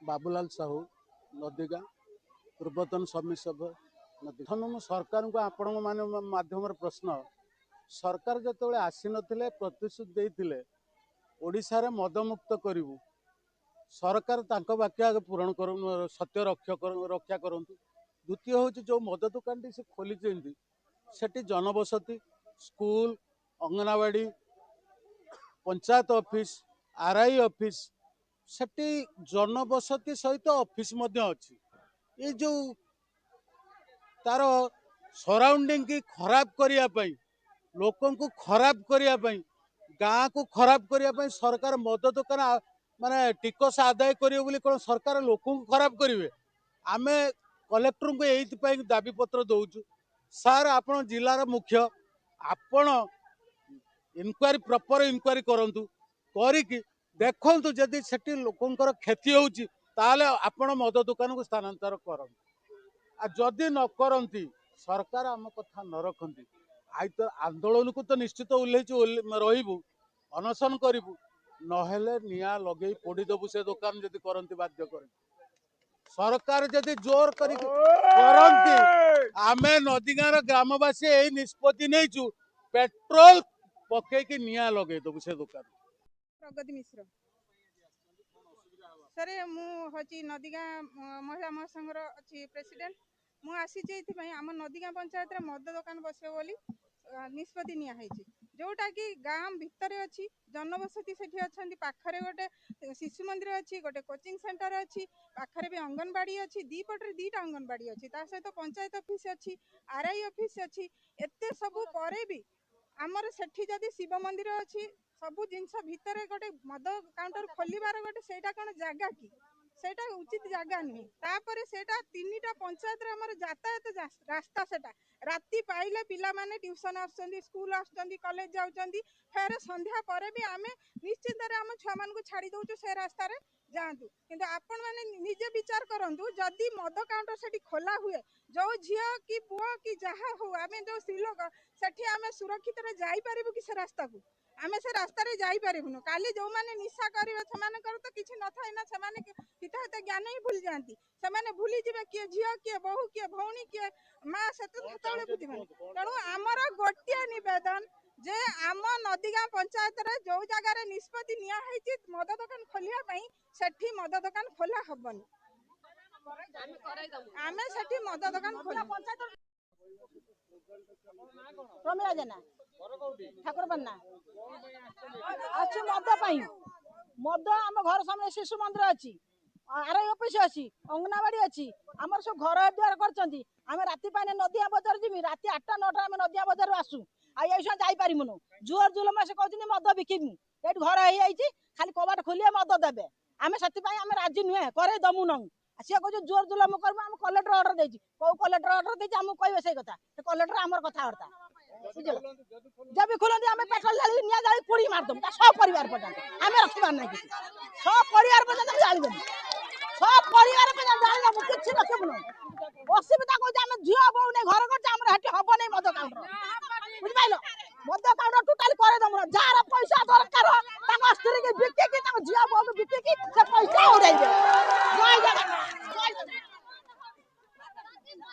बाबूलाल साहू नदीगाँ पूर्वतन समिति सभ्य नदी सरकार को आपण मान माध्यम प्रश्न सरकार जो आसी नथिले प्रतिश्रुति देइथिले ओडिशा रे मदमुक्त करिवु सरकार तांको वाक्य आगे पूरण कर सत्य रक्षा करंतु। द्वितीय हूँ जो मद दुकान टी से खोली सेठी जनबसती school anganwadi panchayat office RI office सेठी जनबसती सहित ऑफिस अच्छी ये जो तार सराउंडिंग की खराब करने लोक को खराब करने गाँ को खराब करने सरकार मद दुकान माने टिकस आदाय करें कौन सरकार लोक को खराब करेंगे। आमे कलेक्टर को यही दाबी पत्र दौचु सार आपण जिलार मुख्य आपण इनक्वारी प्रॉपर इनक्वारी करंतु करिकी देखंतु जदि सेठी लोकंकर क्षति होउची ताले आपण मद दुकान को स्थानांतर करंतु। आ जदि न करंती सरकार आम कथा न रखंती आई तो आंदोलन को तो निश्चित उल्लेचु रहिबु अनशन करिबु नहेले निया लगे पोड़ीदेबु से दुकान जदि करंती बाध्य कर सरकार जदि जोर करंती आमे नदीगाँव ग्रामवासी यही निष्पत्ति नहींचु पेट्रोल पकईकि निया लगे देबु से दुकान। प्रगति मिश्र सर मुझे नदीगाँ महिला महासंघर अच्छी प्रेसिडेंट मुझे आम नदीगाँ पंचायत रे मद दुकान बसो बोली निष्पत्ति नियाई जोटा कि गाँ भितर अच्छी जनबसती से पाखरे गोटे शिशु मंदिर अच्छी गोटे कोचिंग सेंटर अच्छी पाखरे भी अंगनवाड़ी अच्छी दीपटे दीटा अंगनवाड़ी अच्छी सहित पंचायत ऑफिस अच्छी आरआई ऑफिस अच्छी एते सबू परे भी आमर सेठी जदि शिव मंदिर अच्छी सबू जिनस भितर गोटे मद काउंटर खोलिबार गोटे सेटा कौन जगह कि सेटा उचित जगह नुहे तापर सेटा तीनटा पंचायत रे हमर यातायात रास्ता सेटा राति पाइले पिला माने ट्यूशन आसुचंदी स्कूल आसुचंदी कॉलेज जाउचंदी फेर संध्या परे भी आमे निश्चित रे हम छुआ मान को छाड़ी दउचु से रास्ता रे जातु किंतु आपण माने निजे विचार करंतु जदि मद काउंटर सेठी खोला हुए जो झियो कि पुओ कि जहा हो आमे जो स्त्री लोक सेठी आमे सुरक्षित रे जाई परिबु कि से रास्ता को आमे से रास्ता रे जाई परिबुनु काली जो माने निशा करिवे से माने कर तो किछि न थाय ना से माने हिताहित ज्ञान ही भूल जाती से माने भूली जिवे किए झियो किए बहु किए भौणी किए माँ सेतले बुझिबे तेणु आमर गोटिए निवेदन जे आम नदीगाँ पंचायत रे जो जगह निष्पत्ति निया हैछि मद दुकान खोलिया पई सेठी मद दुकान खोला हबनी आमे सेठी मद दुकान खोला प्रमिला जेना ठाकुर बन्ना अच्छी मद पाई मद आम घर सामने शिशु मंदिर अच्छी आरआई ऑफिस अच्छी अंगनवाड़ी अच्छी आमर सब घर द्वार कर आम राति पाने नदिया बजार जीवी राति 8टा 9टा आम नदिया बजार आसू आई जापरिमुनु जुआर जुलमा से कहते मद बिकिमु ये घर हो खाली कबाट खोलिए मद देवे आम से आम राजी नुहे करे दमु नौ सी कह जोर जुलम करबू आम कलेक्टर ऑर्डर देछि कौ कलेक्टर ऑर्डर देछि आम कहबे से कथा कलेक्टर आमर कथबार्ता जब खोलती आम पेट्रोल ढाली निया जाली पोड़ी मारदम सब परिवार पर्यटन आम रखबार ना कि सब परिवार पर्यटन जालीदेमु सब परिवार पर्यटन जालीदेमु किसी रखबुन असुविधा कह झील बोऊ नहीं घर कर हम नहीं मद काउंटर बुझिपाल मद काउंटर टोटाली करदेमु जार पैसा दरकार स्त्री की बिकिकी झील बोऊ बिकिकी से पैसा उड़ाइबे जय जगन्नाथ।